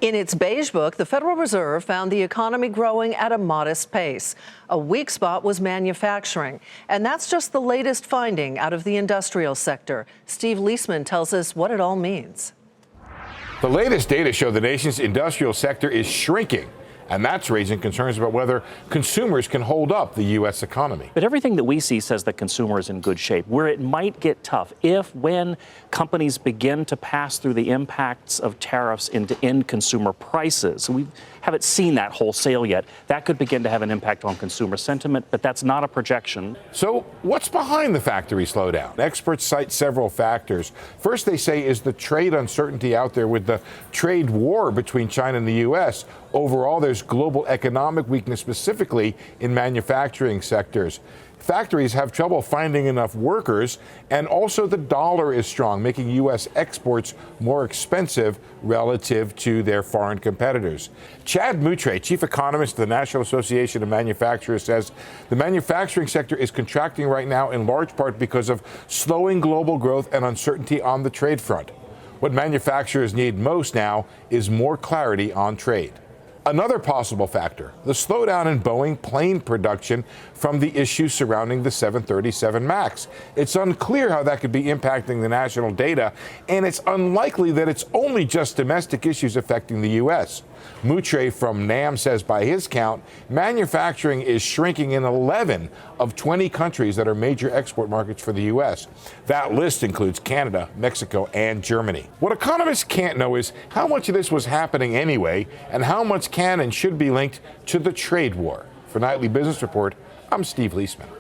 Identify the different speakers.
Speaker 1: In its Beige book, the Federal Reserve found the economy growing at a modest pace. A weak spot was manufacturing. And that's just the latest finding out of the industrial sector. Steve Liesman tells us what it all means.
Speaker 2: The latest data show the nation's industrial sector is shrinking. And that's raising concerns about whether consumers can hold up the U.S. economy.
Speaker 3: But everything that we see says that consumer is in good shape. Where it might get tough when companies begin to pass through the impacts of tariffs into end consumer prices. We haven't seen that wholesale yet. That could begin to have an impact on consumer sentiment, but that's not a projection.
Speaker 2: So what's behind the factory slowdown? Experts cite several factors. First, they say, is the trade uncertainty out there with the trade war between China and the U.S. Overall, there's global economic weakness, specifically in manufacturing sectors. Factories have trouble finding enough workers, and also the dollar is strong, making U.S. exports more expensive relative to their foreign competitors. Chad Moutre, chief economist of the National Association of Manufacturers, says the manufacturing sector is contracting right now in large part because of slowing global growth and uncertainty on the trade front. What manufacturers need most now is more clarity on trade. Another possible factor, the slowdown in Boeing plane production from the issues surrounding the 737 MAX. It's unclear how that could be impacting the national data, and it's unlikely that it's only just domestic issues affecting the U.S. Moutre from NAM says by his count, manufacturing is shrinking in 11 of 20 countries that are major export markets for the U.S. That list includes Canada, Mexico, and Germany. What economists can't know is how much of this was happening anyway, and how much can and should be linked to the trade war. For Nightly Business Report, I'm Steve Liesman.